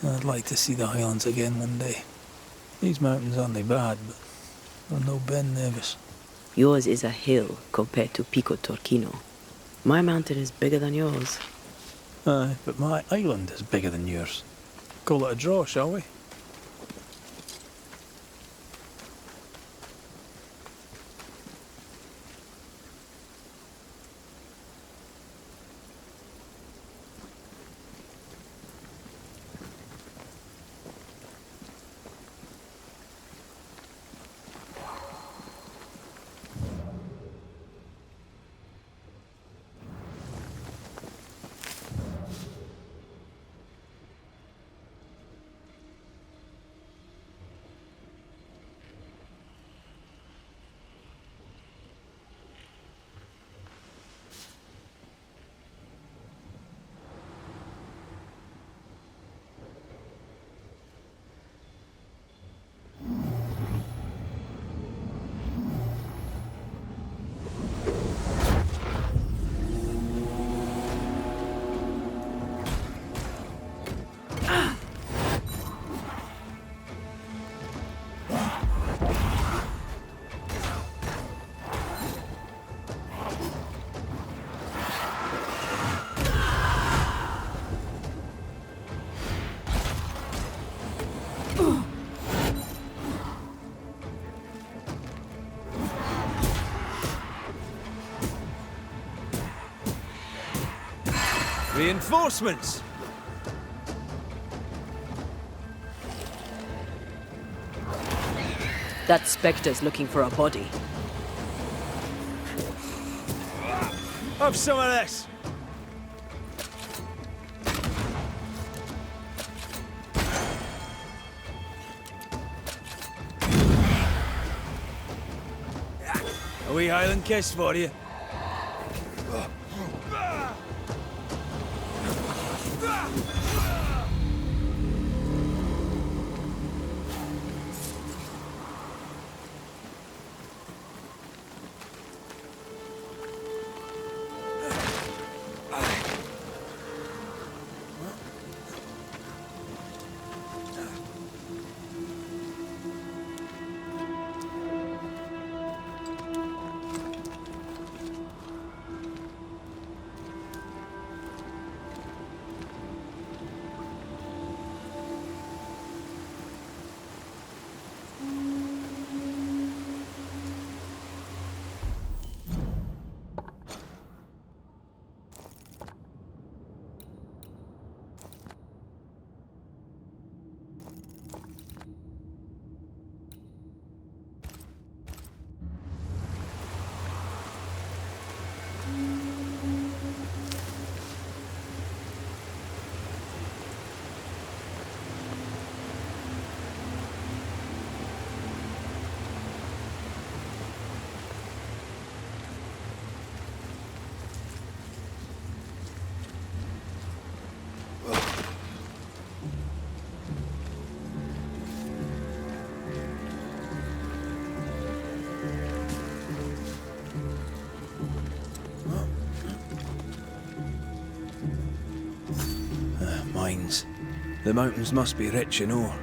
I'd like to see the Highlands again one day. These mountains aren't they bad, but they're no Ben Nevis. Yours is a hill compared to Pico Torquino. My mountain is bigger than yours. Aye, but my island is bigger than yours. Call it a draw, shall we? Reinforcements! That Spectre's looking for a body. Have some of this! A wee Highland kiss for you. Mines. The mountains must be rich in ore.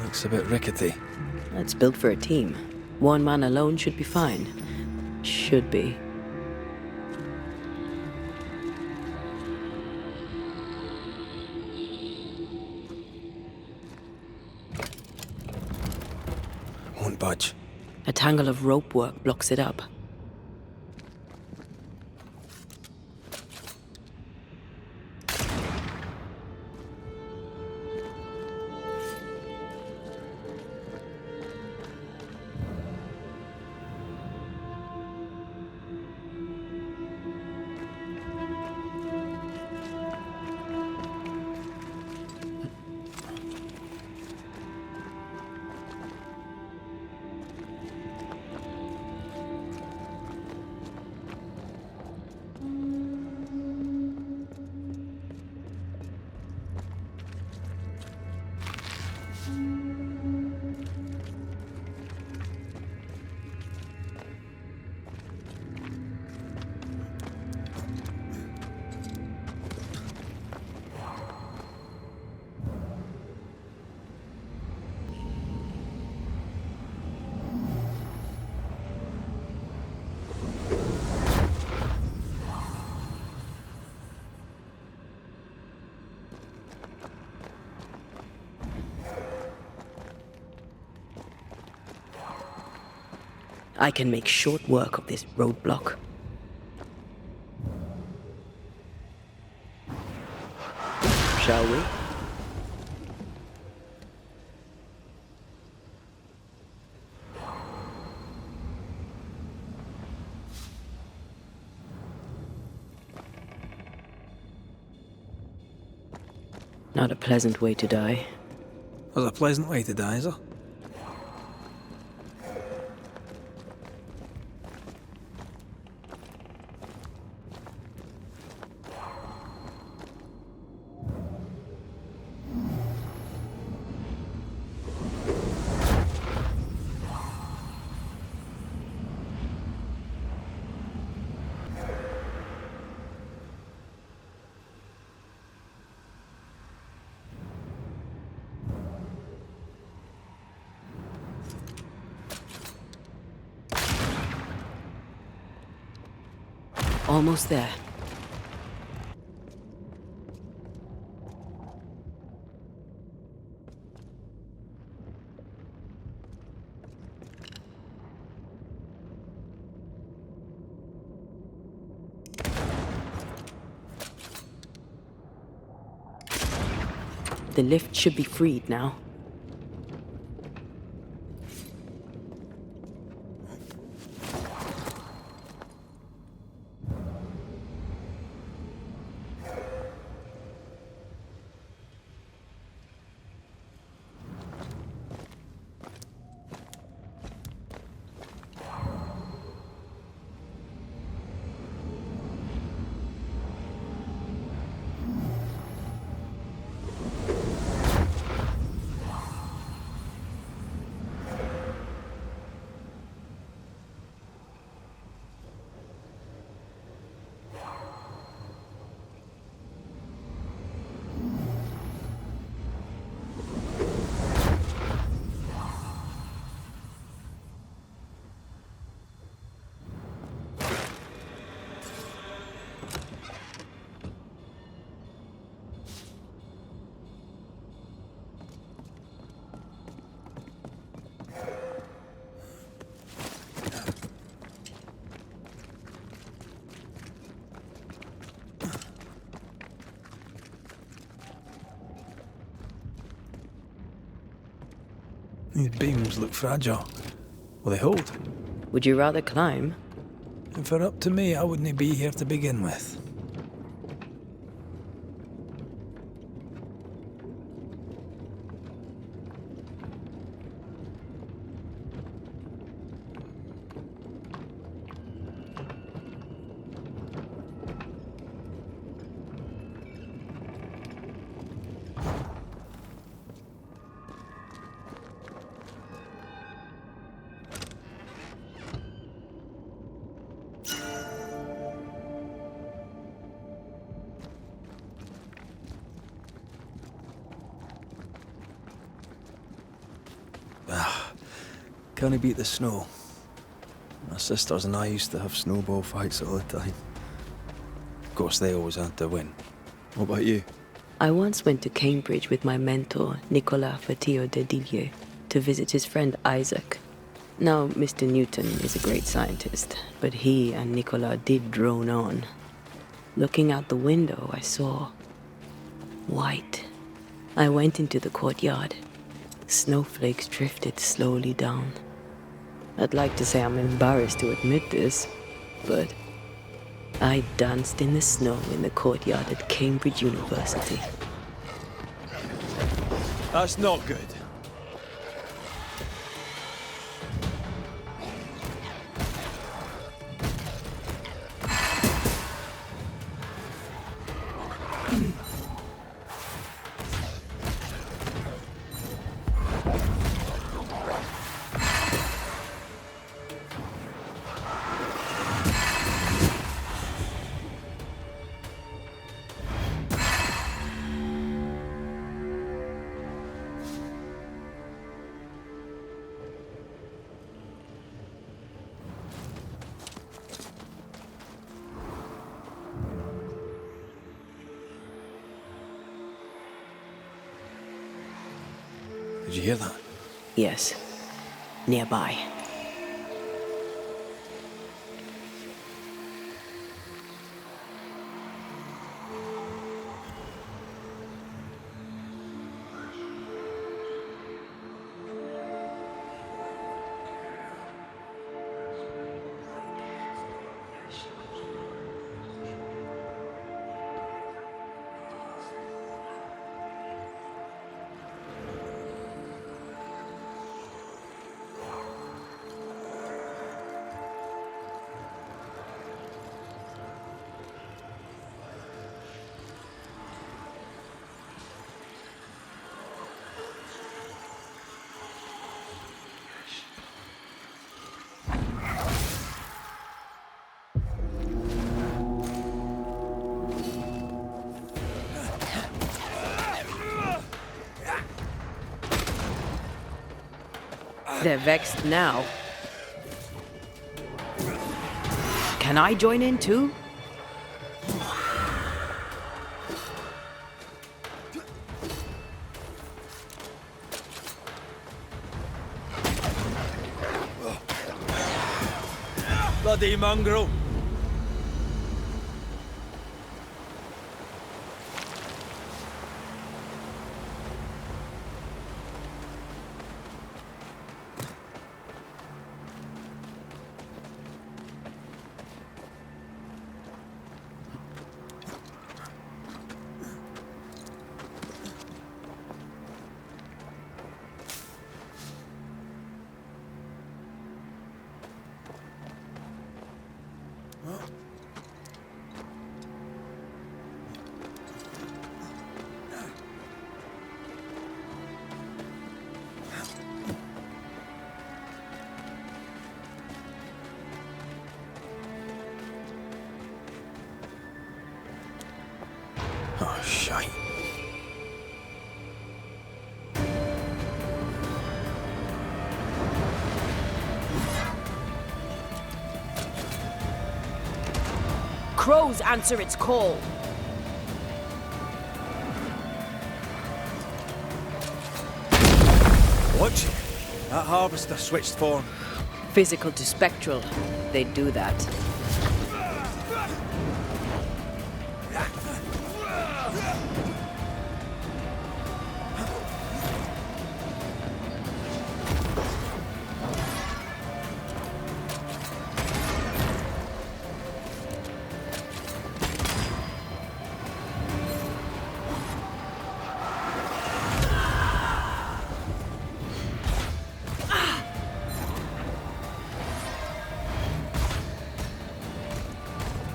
Looks a bit rickety. It's built for a team. One man alone should be fine. Should be. Won't budge. A tangle of rope work blocks it up. I can make short work of this roadblock. Shall we? Not a pleasant way to die. There's a pleasant way to die, is there? Almost there. The lift should be freed now. These beams look fragile. Will they hold? Would you rather climb? If it were up to me, I wouldn't be here to begin with. Can't beat the snow. My sisters and I used to have snowball fights all the time. Of course, they always had to win. What about you? I once went to Cambridge with my mentor, Nicolas Fatio de Dillier, to visit his friend Isaac. Now, Mr. Newton is a great scientist, but he and Nicolas did drone on. Looking out the window, I saw white. I went into the courtyard. Snowflakes drifted slowly down. I'd like to say I'm embarrassed to admit this, but I danced in the snow in the courtyard at Cambridge University. That's not good. Did you hear that? Yes, nearby. They're vexed now. Can I join in too? Bloody mongrel! Oh, shite. Crows answer its call. Watch it. That harvester switched form. Physical to spectral. They do that.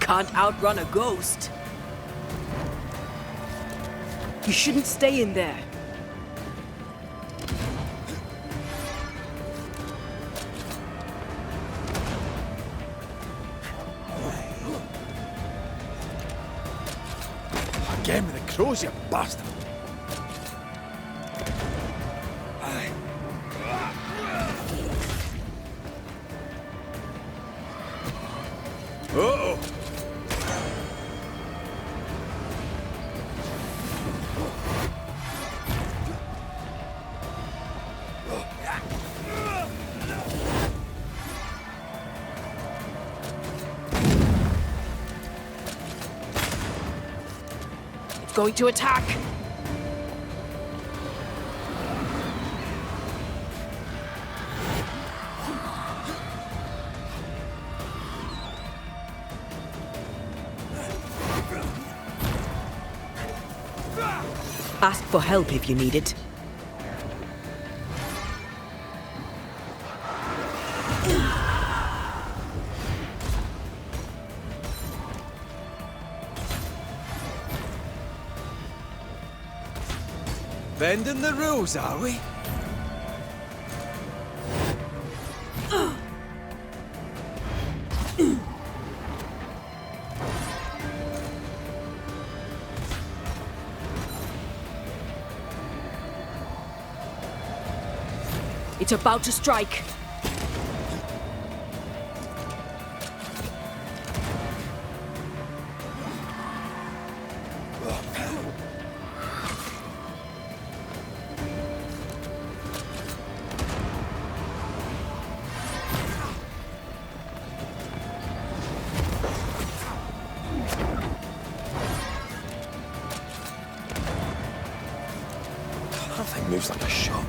Can't outrun a ghost. You shouldn't stay in there. Again with the crows, you bastard! Uh-oh! It's going to attack. Ask for help if you need it. Bending the rules, are we? It's about to strike. That thing moves like a shot.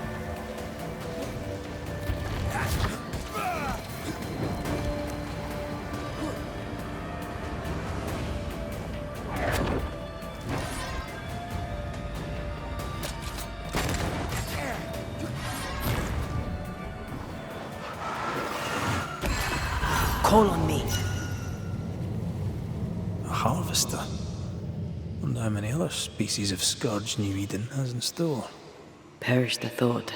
Call on me. A harvester. Wonder how many other species of scourge New Eden has in store. Perish the thought.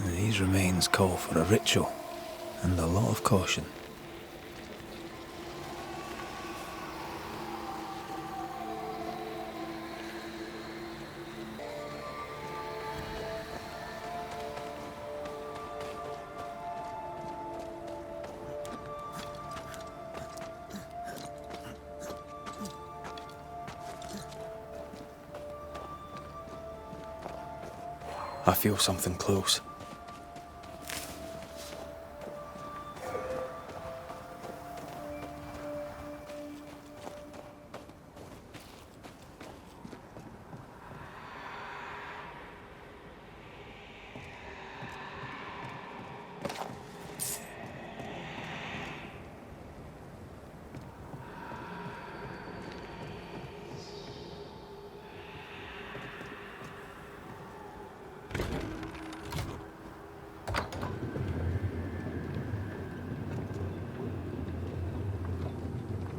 These remains call for a ritual and a lot of caution. I feel something close.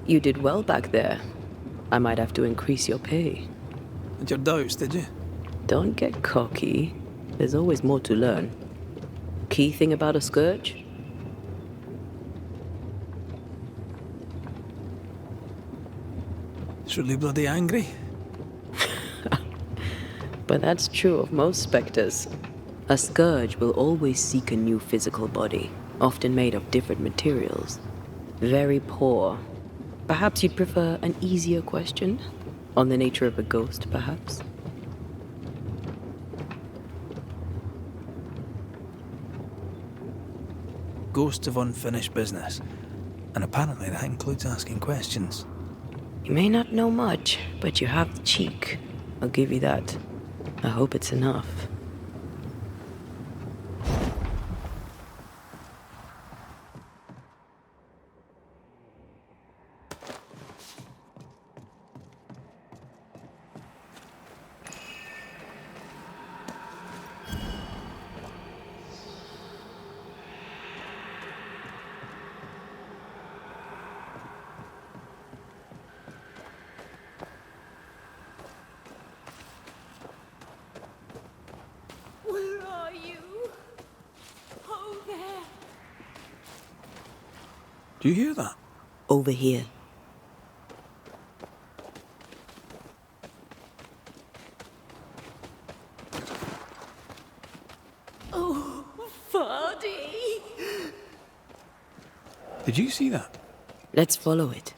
You did well back there. I might have to increase your pay. Had your doubts, did you? Don't get cocky. There's always more to learn. Key thing about a scourge? It's really bloody angry. But that's true of most specters. A scourge will always seek a new physical body, often made of different materials. Very poor. Perhaps you'd prefer an easier question? On the nature of a ghost, perhaps? Ghosts of unfinished business. And apparently that includes asking questions. You may not know much, but you have the cheek. I'll give you that. I hope it's enough. Where are you? Oh, there. Do you hear that? Over here. Oh, Vardy. Did you see that? Let's follow it.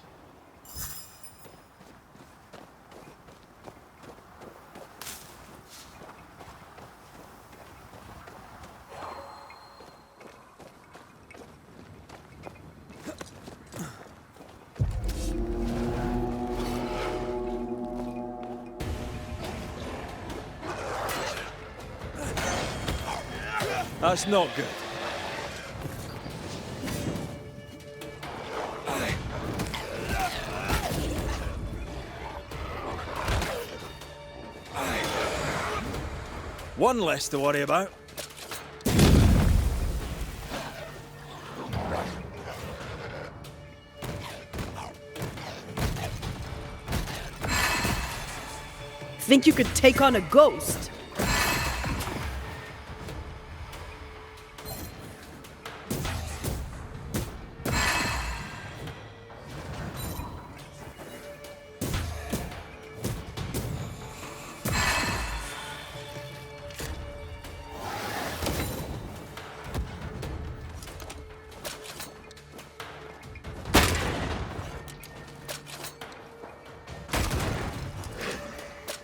That's not good. One less to worry about. Think you could take on a ghost?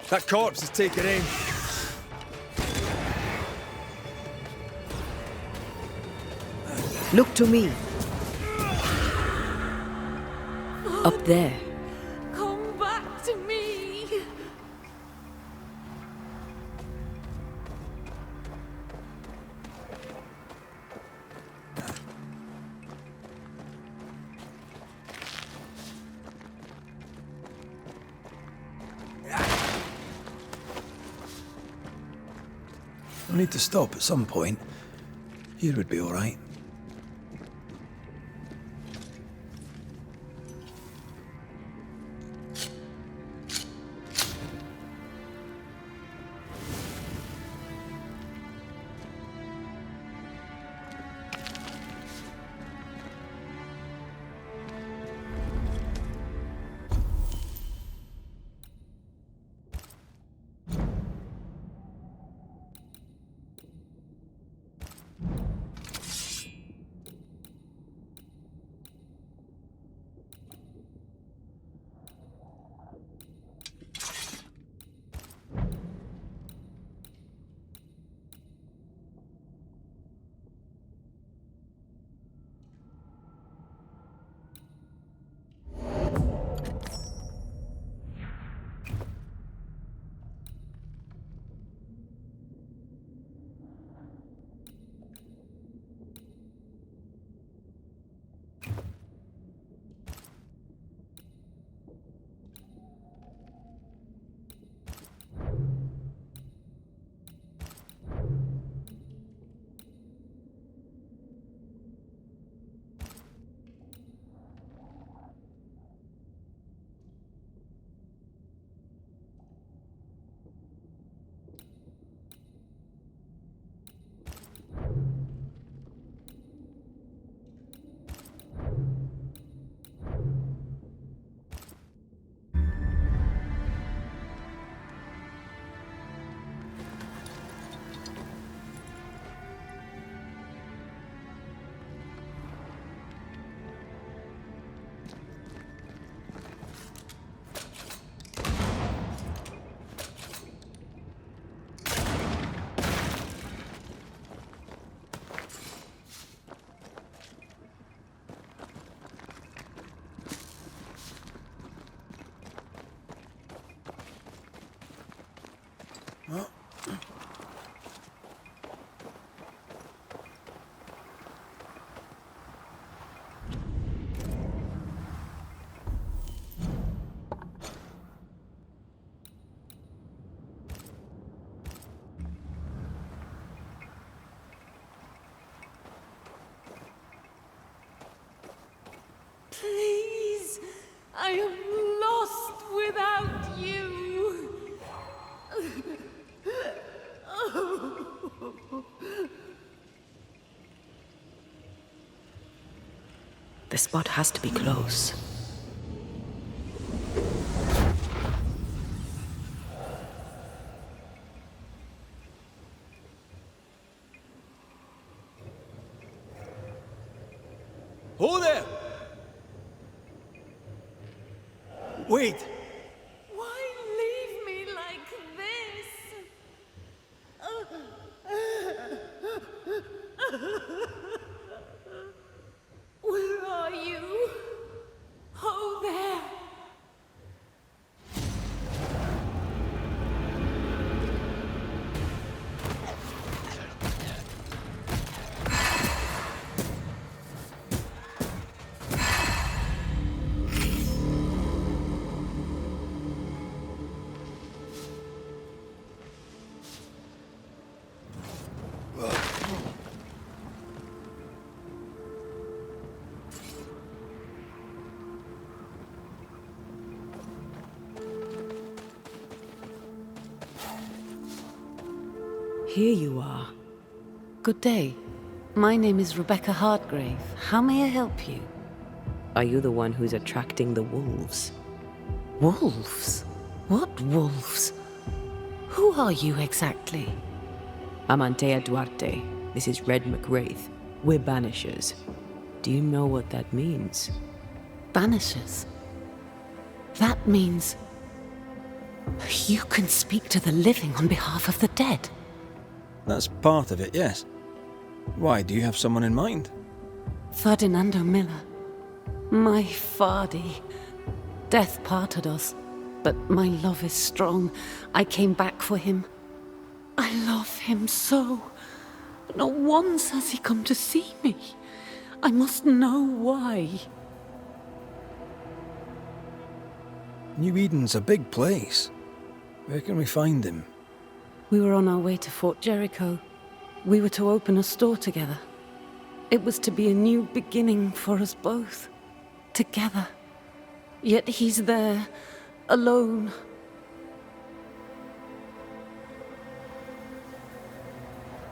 That corpse is taking aim. Look to me. Up there. Come back to me. We'll need to stop at some point. Here would be all right. Please, I am lost without you. The spot has to be close. Hold there! Wait! Why leave me like this? Where are you? Oh, there. Here you are. Good day. My name is Rebecca Hardgrave. How may I help you? Are you the one who's attracting the wolves? Wolves? What wolves? Who are you exactly? I'm Antea Duarte. This is Red McWraith. We're Banishers. Do you know what that means? Banishers? That means... you can speak to the living on behalf of the dead. That's part of it, yes. Why, do you have someone in mind? Ferdinando Miller. My Fardy. Death parted us, but my love is strong. I came back for him. I love him so. But not once has he come to see me. I must know why. New Eden's a big place. Where can we find him? We were on our way to Fort Jericho. We were to open a store together. It was to be a new beginning for us both. Together. Yet he's there, alone.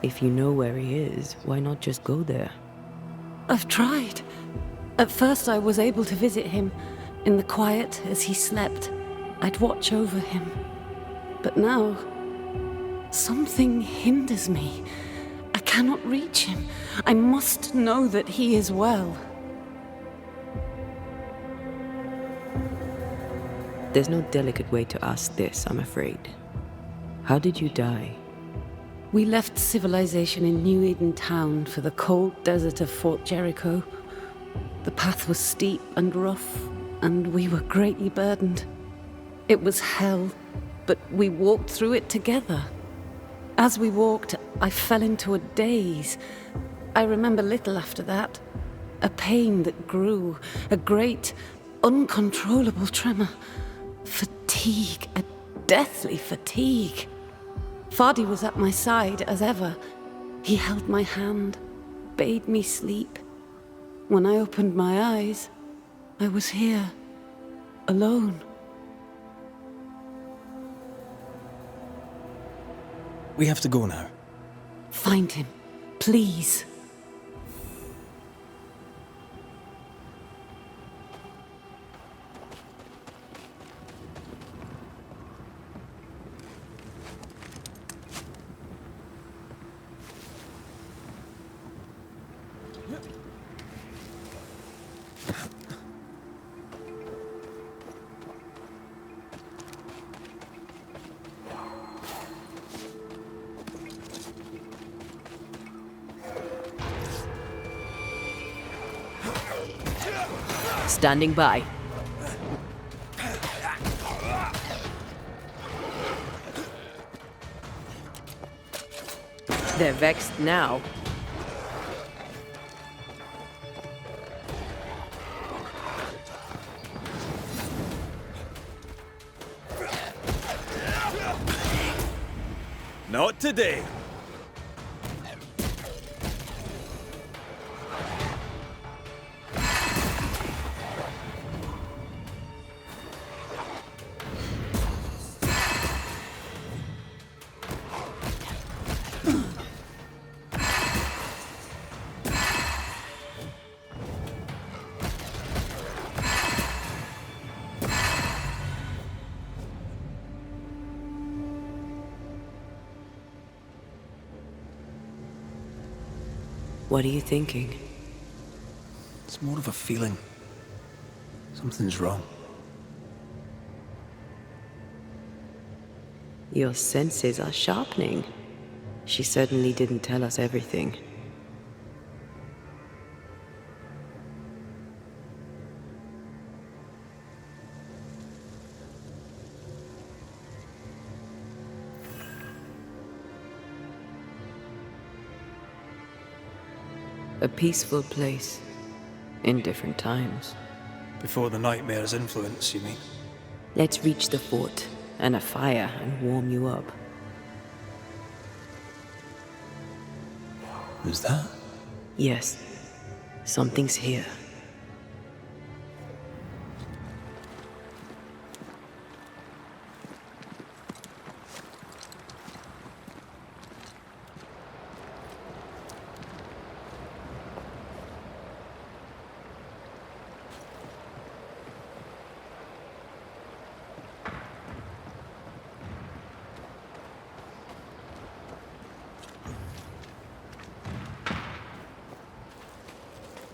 If you know where he is, why not just go there? I've tried. At first I was able to visit him. In the quiet, as he slept, I'd watch over him. But now... something hinders me. I cannot reach him. I must know that he is well. There's no delicate way to ask this, I'm afraid. How did you die? We left civilization in New Eden town for the cold desert of Fort Jericho. The path was steep and rough, and we were greatly burdened. It was hell, but we walked through it together. As we walked, I fell into a daze. I remember little after that. A pain that grew, a great, uncontrollable tremor. Fatigue, a deathly fatigue. Fardy was at my side, as ever. He held my hand, bade me sleep. When I opened my eyes, I was here, alone. We have to go now. Find him, please. Standing by. They're vexed now. Not today. What are you thinking? It's more of a feeling. Something's wrong. Your senses are sharpening. She certainly didn't tell us everything. A peaceful place, in different times. Before the nightmare's influence, you mean? Let's reach the fort and a fire and warm you up. Who's that? Yes, something's here.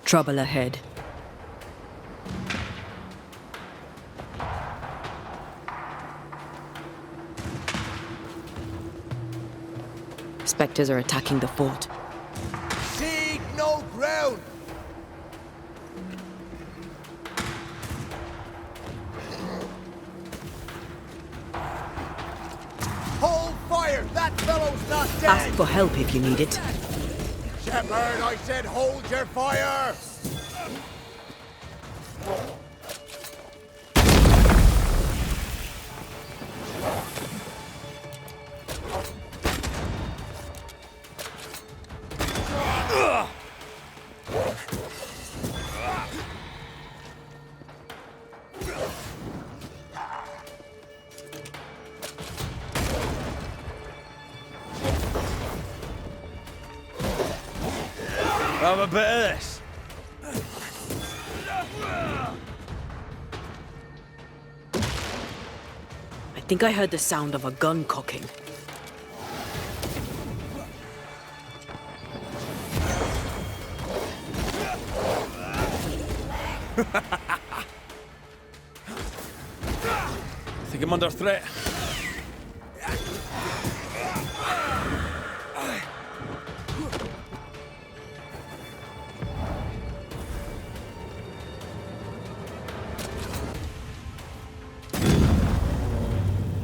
Trouble ahead. Spectres are attacking the fort. Seed no ground! Hold fire! That fellow's not dead! Ask for help if you need it. Shepherd, I said hold your fire! Have a bit of this. I think I heard the sound of a gun cocking. Think I'm under threat.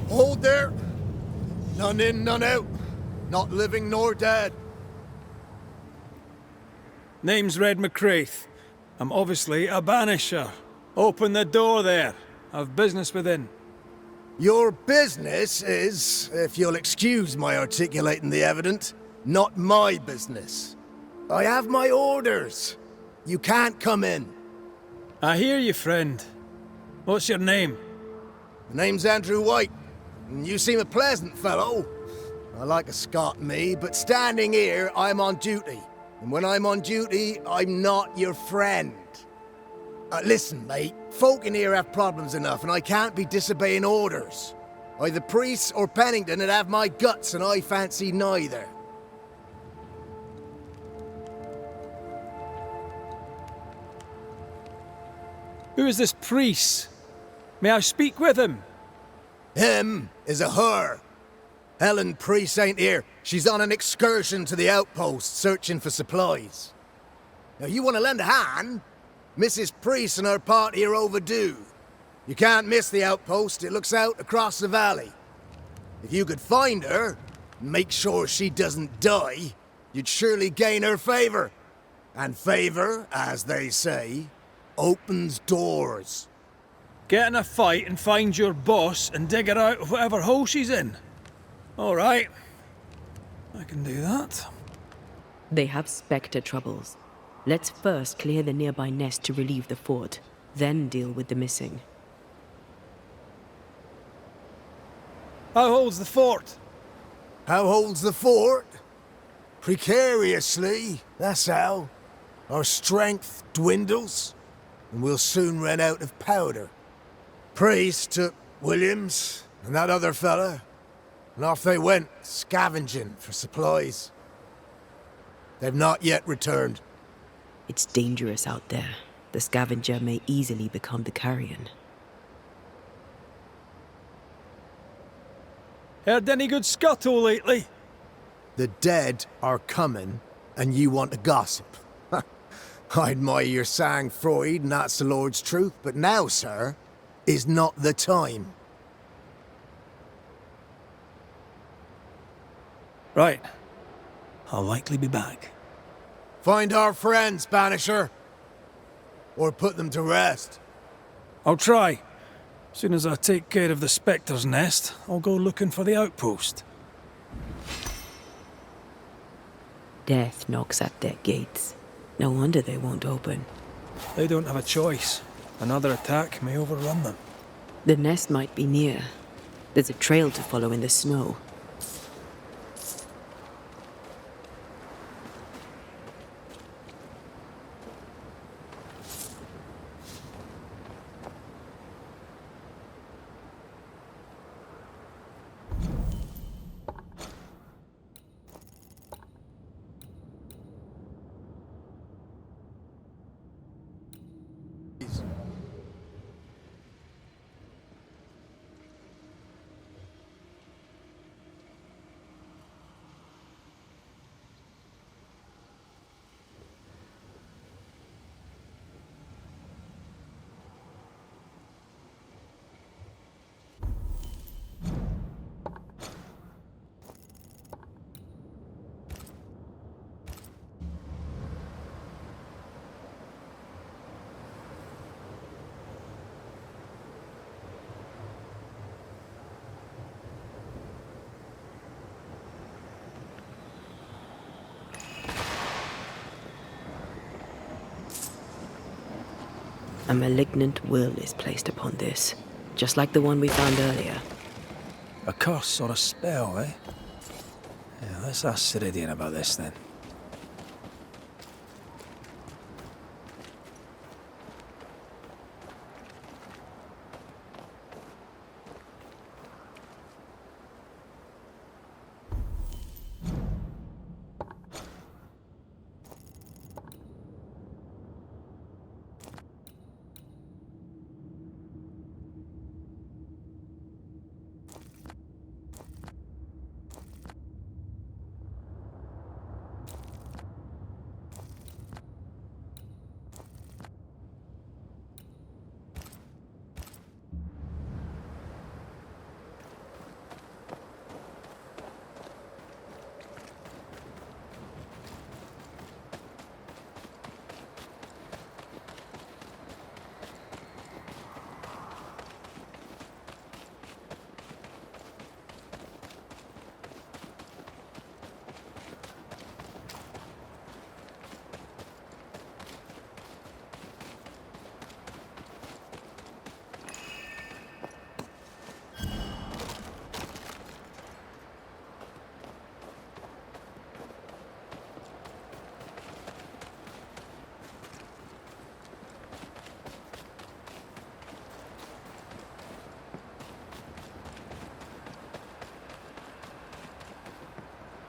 Hold there! None in, none out. Not living nor dead. Name's Red McCraith. I'm obviously a banisher. Open the door there. I've business within. Your business is, if you'll excuse my articulating the evident, not my business. I have my orders. You can't come in. I hear you, friend. What's your name? The name's Andrew White, and you seem a pleasant fellow. I like a Scot, me, but standing here, I'm on duty. And when I'm on duty, I'm not your friend. Listen, mate, folk in here have problems enough, and I can't be disobeying orders. Either priests or Pennington would have my guts, and I fancy neither. Who is this priest? May I speak with him? Him is a her. Helen Priest ain't here. She's on an excursion to the outpost, searching for supplies. Now, you want to lend a hand? Mrs. Priest and her party are overdue. You can't miss the outpost. It looks out across the valley. If you could find her, make sure she doesn't die, you'd surely gain her favor. And favor, as they say, opens doors. Get in a fight and find your boss and dig her out of whatever hole she's in. All right. I can do that. They have Spectre troubles. Let's first clear the nearby nest to relieve the fort, then deal with the missing. How holds the fort? How holds the fort? Precariously, that's how. Our strength dwindles, and we'll soon run out of powder. Priest took Williams and that other fella, and off they went, scavenging for supplies. They've not yet returned. It's dangerous out there. The scavenger may easily become the carrion. Heard any good scuttle lately? The dead are coming, and you want to gossip. I admire your sang-froid, and that's the Lord's truth, but now, sir, is not the time. Right. I'll likely be back. Find our friends, Banisher. Or put them to rest. I'll try. Soon as I take care of the Spectre's nest, I'll go looking for the outpost. Death knocks at their gates. No wonder they won't open. They don't have a choice. Another attack may overrun them. The nest might be near. There's a trail to follow in the snow. A malignant will is placed upon this, just like the one we found earlier. A curse or a spell, eh? Yeah, let's ask Ceridian about this then.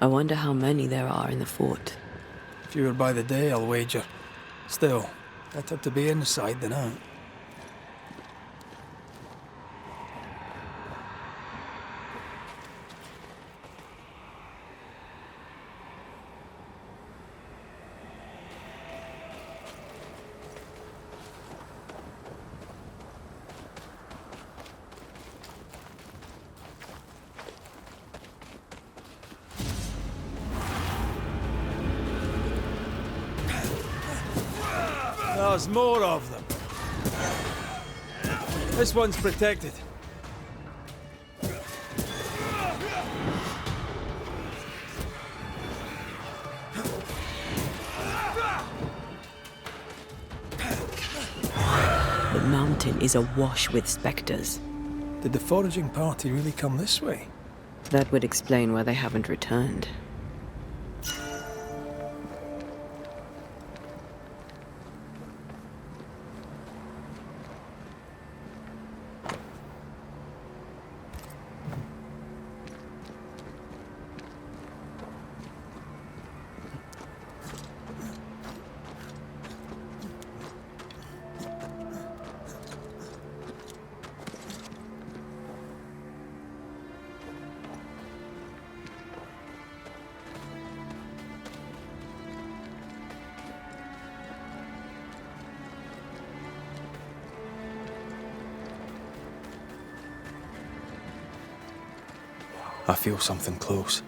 I wonder how many there are in the fort. Fewer by the day, I'll wager. Still, better to be inside than out. There's more of them. This one's protected. The mountain is awash with specters. Did the foraging party really come this way? That would explain why they haven't returned. I feel something close.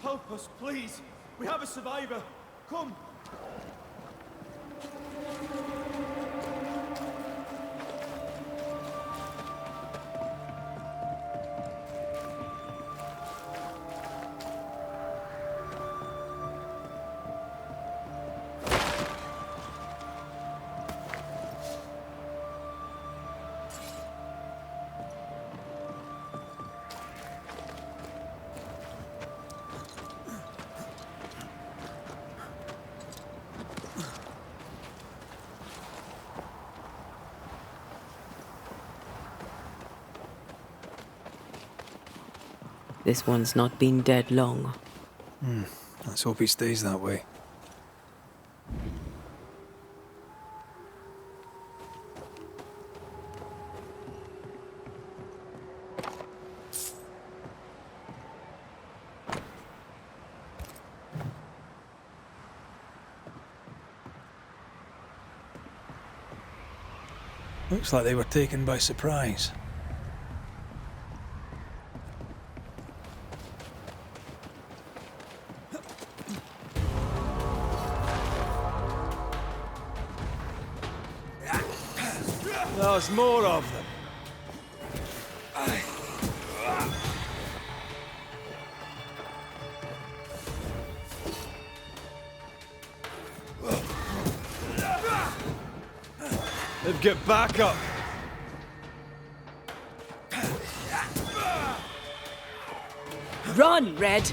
Help us, please. We have a survivor. Come. This one's not been dead long. Let's hope he stays that way. Looks like they were taken by surprise. There's more of them. They've got back up. Run, Red!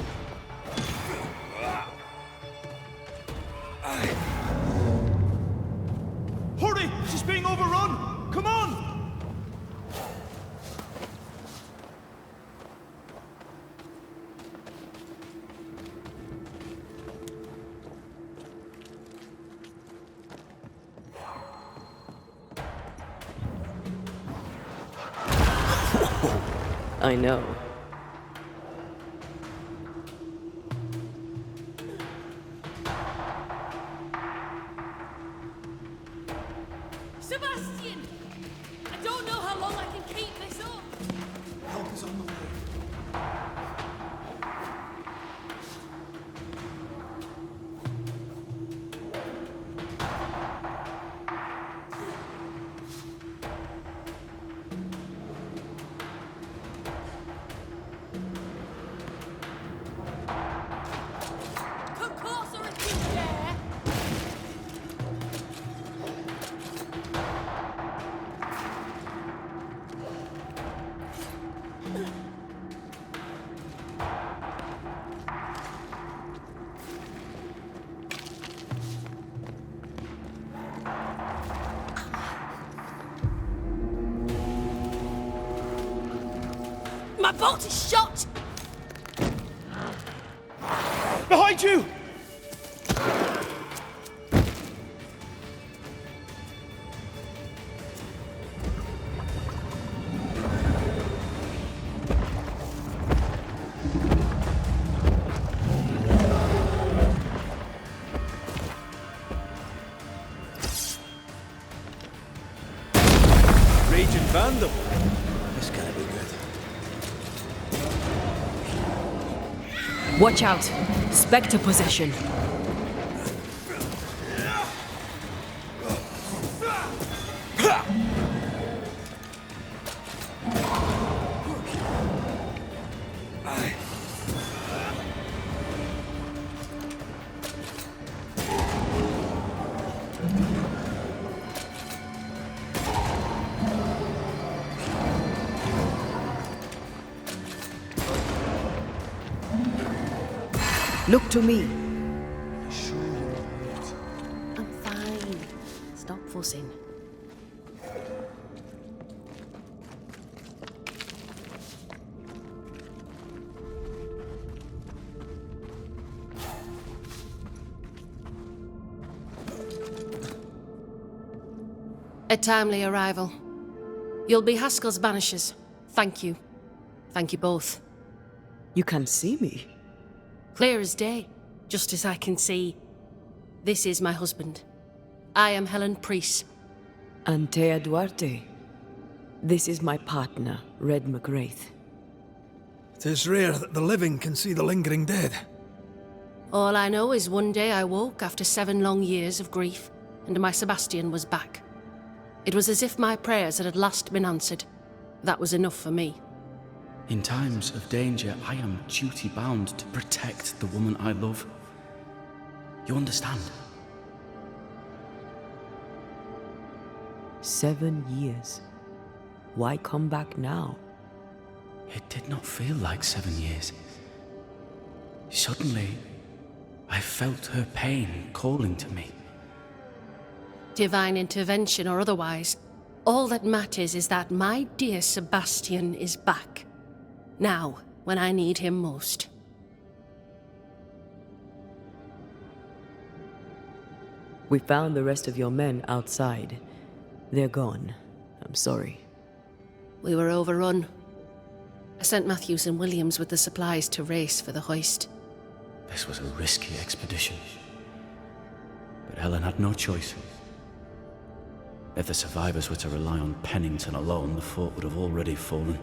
Hurry! She's being overrun! Come on! I know. Sebastian! I don't know how long I can keep this up. Help is on the way. Come closer if you dare. My bolt is shot! Behind you! Found them. This can't be good. Watch out! Spectre possession. Look to me. I'm fine. Stop fussing. A timely arrival. You'll be Haskell's Banishers. Thank you. Thank you both. You can see me. Clear as day, just as I can see. This is my husband. I am Helen Priest. Antea Duarte. This is my partner, Red McGrath. 'Tis rare that the living can see the lingering dead. All I know is one day I woke after 7 long years of grief, and my Sebastian was back. It was as if my prayers had at last been answered. That was enough for me. In times of danger, I am duty-bound to protect the woman I love. You understand? 7 years. Why come back now? It did not feel like 7 years. Suddenly, I felt her pain calling to me. Divine intervention or otherwise, all that matters is that my dear Sebastian is back. Now, when I need him most. We found the rest of your men outside. They're gone. I'm sorry. We were overrun. I sent Matthews and Williams with the supplies to race for the hoist. This was a risky expedition. But Helen had no choice. If the survivors were to rely on Pennington alone, the fort would have already fallen.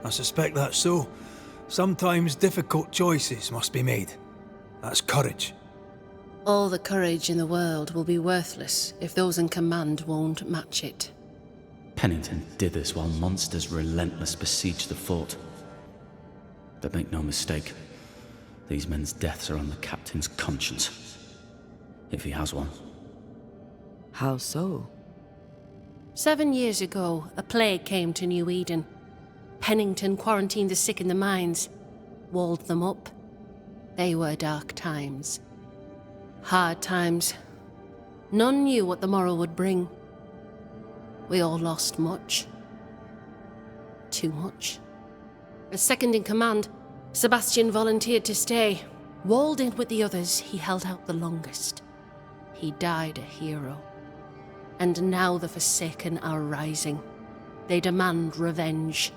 I suspect that's so. Sometimes difficult choices must be made. That's courage. All the courage in the world will be worthless if those in command won't match it. Pennington did this while monsters relentless besieged the fort. But make no mistake, these men's deaths are on the captain's conscience. If he has one. How so? 7 years ago, a plague came to New Eden. Pennington quarantined the sick in the mines, walled them up. They were dark times. Hard times. None knew what the morrow would bring. We all lost much. Too much. As second in command, Sebastian volunteered to stay. Walled in with the others, he held out the longest. He died a hero. And now the Forsaken are rising. They demand revenge.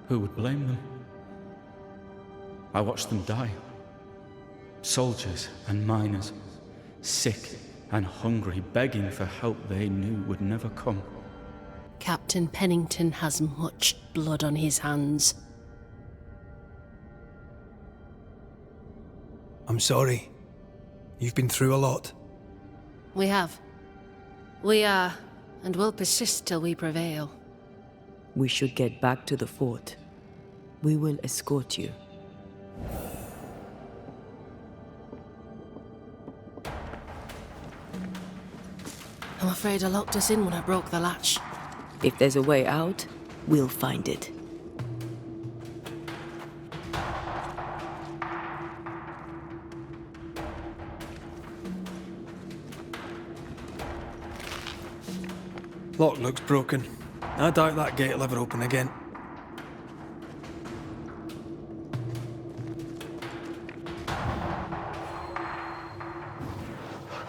Who would blame them? I watched them die. Soldiers and miners, sick and hungry, begging for help they knew would never come. Captain Pennington has much blood on his hands. I'm sorry. You've been through a lot. We have. We are, and will persist till we prevail. We should get back to the fort. We will escort you. I'm afraid I locked us in when I broke the latch. If there's a way out, we'll find it. Lock looks broken. I doubt that gate will ever open again.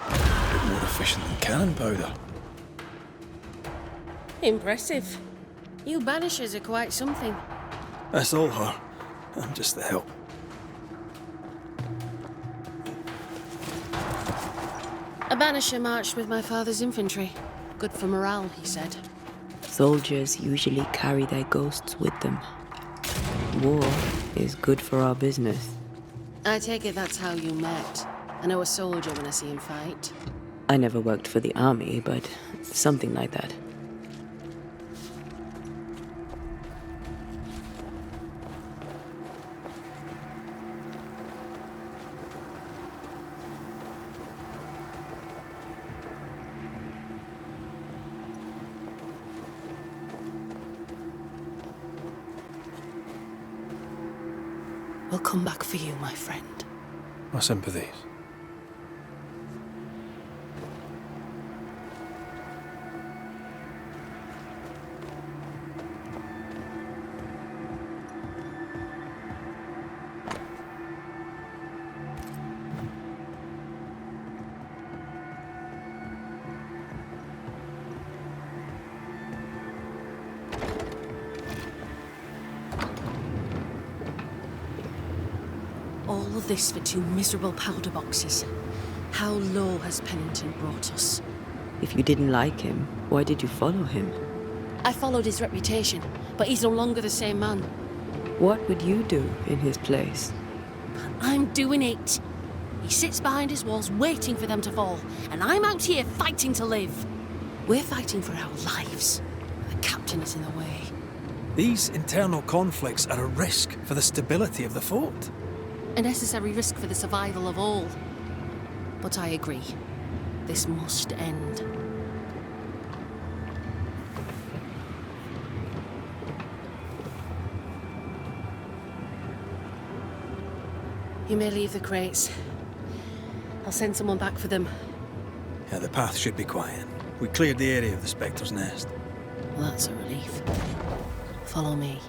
A bit more efficient than cannon powder. Impressive. You Banishers are quite something. That's all her. I'm just the help. A banisher marched with my father's infantry. Good for morale, he said. Soldiers usually carry their ghosts with them. War is good for our business. I take it that's how you met. I know a soldier when I see him fight. I never worked for the army, but something like that. We'll come back for you, my friend. My sympathies. All of this for 2 miserable powder boxes. How low has Pennington brought us? If you didn't like him, why did you follow him? I followed his reputation, but he's no longer the same man. What would you do in his place? I'm doing it. He sits behind his walls waiting for them to fall, and I'm out here fighting to live. We're fighting for our lives. The captain is in the way. These internal conflicts are a risk for the stability of the fort. A necessary risk for the survival of all. But I agree. This must end. You may leave the crates. I'll send someone back for them. Yeah, the path should be quiet. We cleared the area of the Spectre's nest. Well, that's a relief. Follow me.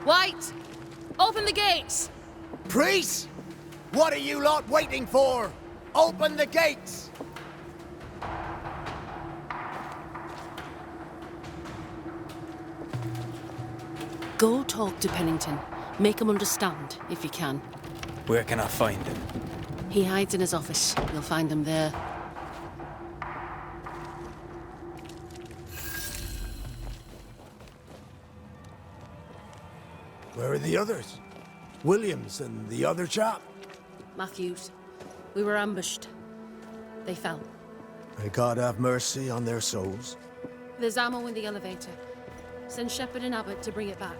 White! Open the gates! Priests? What are you lot waiting for? Open the gates! Go talk to Pennington. Make him understand, if you can. Where can I find him? He hides in his office. You'll find him there. Where are the others? Williams and the other chap? Matthews. We were ambushed. They fell. May God have mercy on their souls. There's ammo in the elevator. Send Shepard and Abbott to bring it back.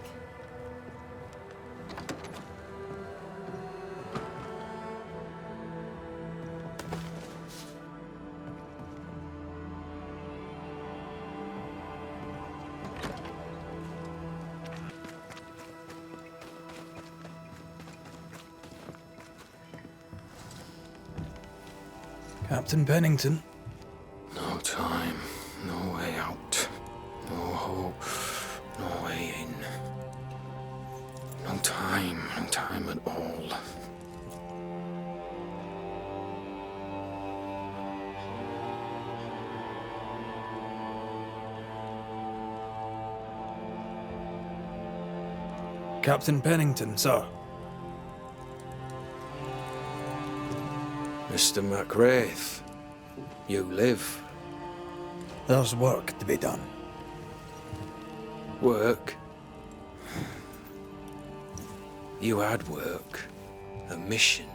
Captain Pennington. No time, no way out. No hope, no way in. No time at all. Captain Pennington, sir. Mr. McWraith, you live. There's work to be done. Work? You had work. A mission.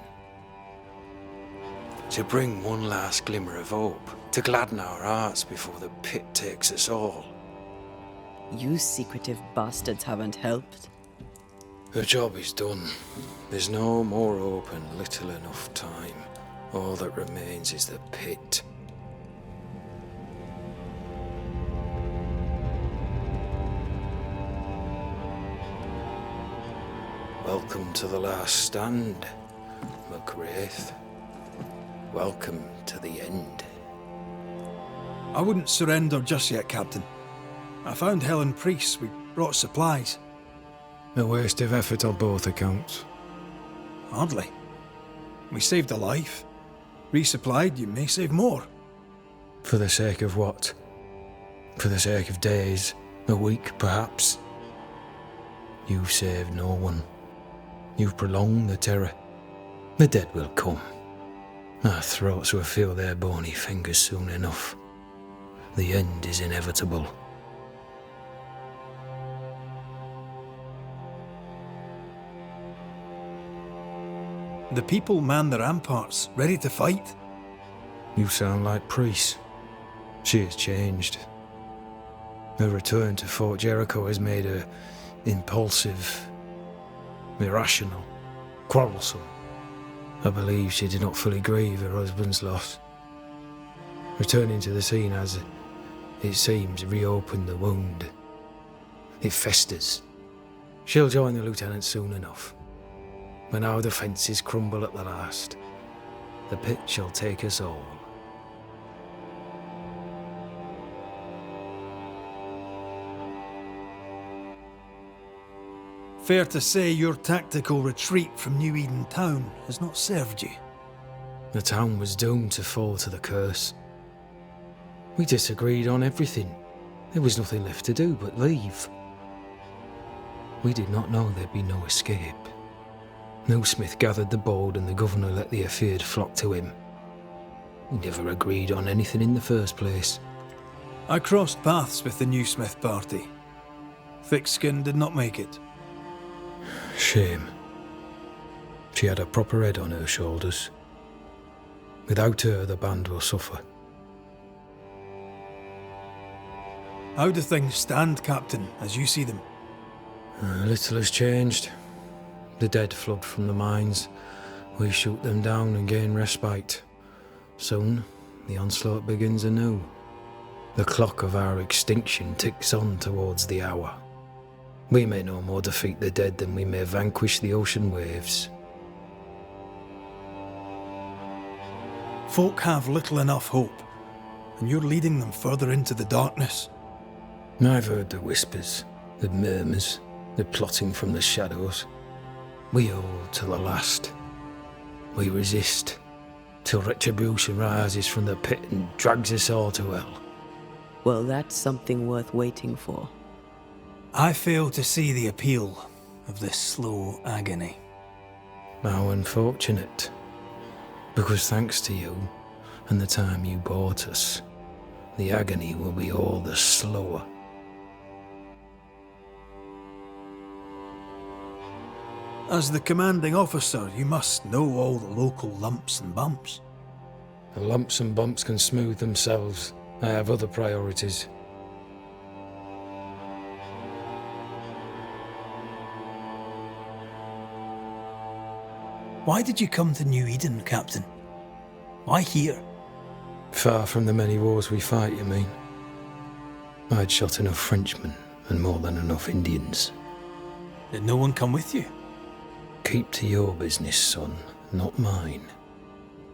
To bring one last glimmer of hope. To gladden our hearts before the pit takes us all. You secretive bastards haven't helped. The job is done. There's no more hope and little enough time. All that remains is the pit. Welcome to the last stand, McWraith. Welcome to the end. I wouldn't surrender just yet, Captain. I found Helen Priest. We brought supplies. A waste of effort on both accounts. Hardly. We saved a life. Resupplied, you may save more. For the sake of what? For the sake of days, a week perhaps? You've saved no one. You've prolonged the terror. The dead will come. Our throats will feel their bony fingers soon enough. The end is inevitable. The people man the ramparts, ready to fight. You sound like Priest. She has changed. Her return to Fort Jericho has made her impulsive, irrational, quarrelsome. I believe she did not fully grieve her husband's loss. Returning to the scene has, it seems, reopened the wound. It festers. She'll join the lieutenant soon enough. When our defences crumble at the last, the pit shall take us all. Fair to say your tactical retreat from New Eden town has not served you. The town was doomed to fall to the curse. We disagreed on everything. There was nothing left to do but leave. We did not know there'd be no escape. No Smith gathered the bold and the governor let the afeared flock to him. We never agreed on anything in the first place. I crossed paths with the new Smith party. Thick-Skin did not make it. Shame. She had a proper head on her shoulders. Without her, the band will suffer. How do things stand, Captain, as you see them? Little has changed. The dead flood from the mines. We shoot them down and gain respite. Soon, the onslaught begins anew. The clock of our extinction ticks on towards the hour. We may no more defeat the dead than we may vanquish the ocean waves. Folk have little enough hope, and you're leading them further into the darkness. I've heard the whispers, the murmurs, the plotting from the shadows. We hold to the last. We resist, till retribution rises from the pit and drags us all to hell. Well, that's something worth waiting for. I fail to see the appeal of this slow agony. How unfortunate. Because thanks to you, and the time you bought us, the agony will be all the slower. As the commanding officer, you must know all the local lumps and bumps. The lumps and bumps can smooth themselves. I have other priorities. Why did you come to New Eden, Captain? Why here? Far from the many wars we fight, you mean? I'd shot enough Frenchmen and more than enough Indians. Did no one come with you? Keep to your business, son, not mine.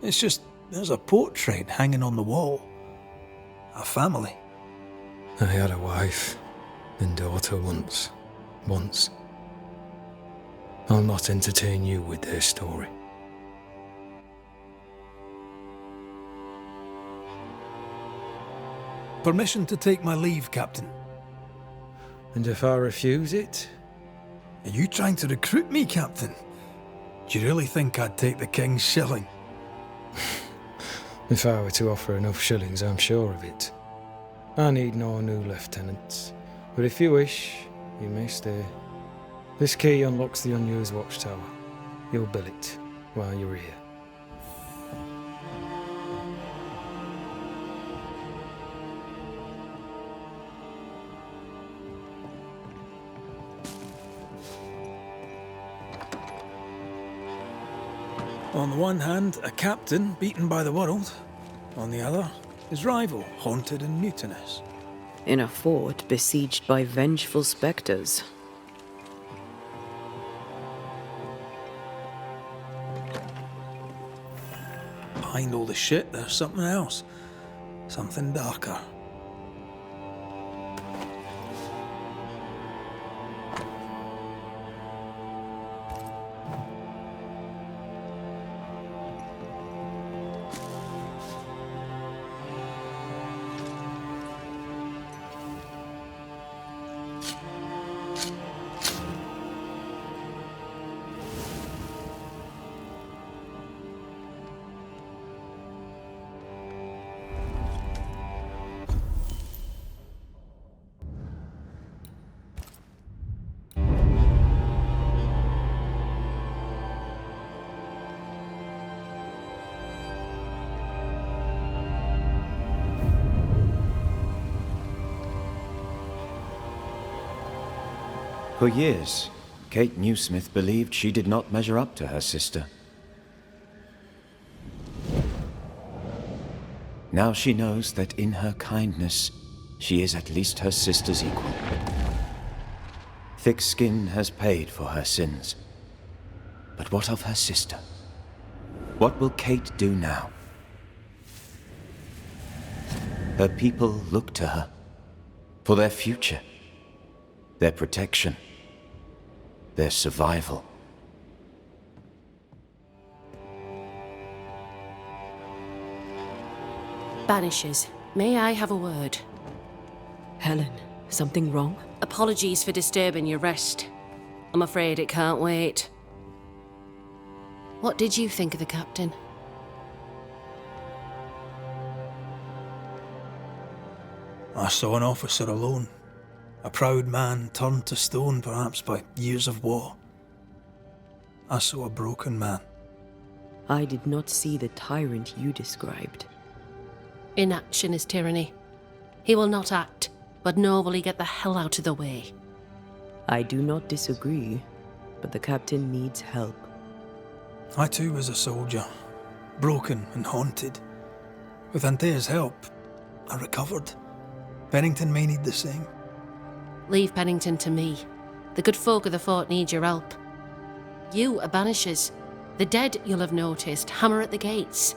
It's just, there's a portrait hanging on the wall. A family. I had a wife and daughter once. I'll not entertain you with their story. Permission to take my leave, Captain. And if I refuse it? Are you trying to recruit me, Captain? Do you really think I'd take the King's shilling? If I were to offer enough shillings, I'm sure of it. I need no new lieutenants. But if you wish, you may stay. This key unlocks the unused watchtower. You'll bill it while you're here. On the one hand, a captain beaten by the world. On the other, his rival, haunted and mutinous. In a fort besieged by vengeful spectres. behind all the shit, there's something else. Something darker. For years, Kate Newsmith believed she did not measure up to her sister. Now she knows that in her kindness, she is at least her sister's equal. Thick skin has paid for her sins. But what of her sister? What will Kate do now? Her people look to her for their future, their protection, their survival. Banishers, may I have a word? Helen, something wrong? Apologies for disturbing your rest. I'm afraid it can't wait. What did you think of the captain? I saw an officer alone. A proud man turned to stone, perhaps by years of war. I saw a broken man. I did not see the tyrant you described. Inaction is tyranny. He will not act, but nobly get the hell out of the way. I do not disagree, but the captain needs help. I too was a soldier, broken and haunted. With Antea's help, I recovered. Pennington may need the same. Leave Pennington to me. The good folk of the fort need your help. You are Banishers. The dead, you'll have noticed, hammer at the gates.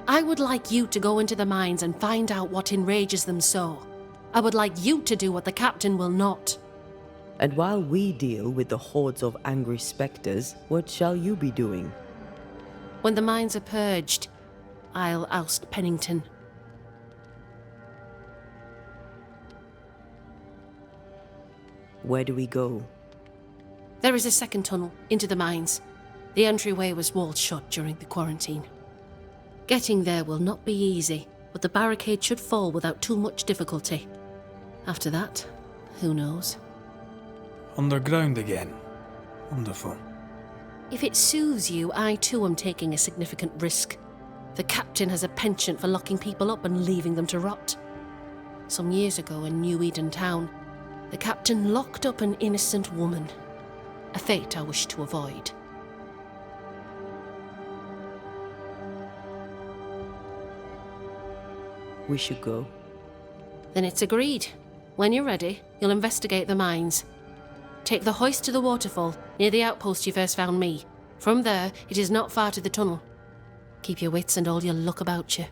I would like you to go into the mines and find out what enrages them so. I would like you to do what the captain will not. And while we deal with the hordes of angry spectres, what shall you be doing? When the mines are purged, I'll oust Pennington. Where do we go? There is a second tunnel into the mines. The entryway was walled shut during the quarantine. Getting there will not be easy, but the barricade should fall without too much difficulty. After that, who knows? Underground again. Wonderful. If it soothes you, I too am taking a significant risk. The captain has a penchant for locking people up and leaving them to rot. Some years ago in New Eden Town, the captain locked up an innocent woman. A fate I wish to avoid. We should go. Then it's agreed. When you're ready, you'll investigate the mines. Take the hoist to the waterfall, near the outpost you first found me. From there, it is not far to the tunnel. Keep your wits and all your luck about you.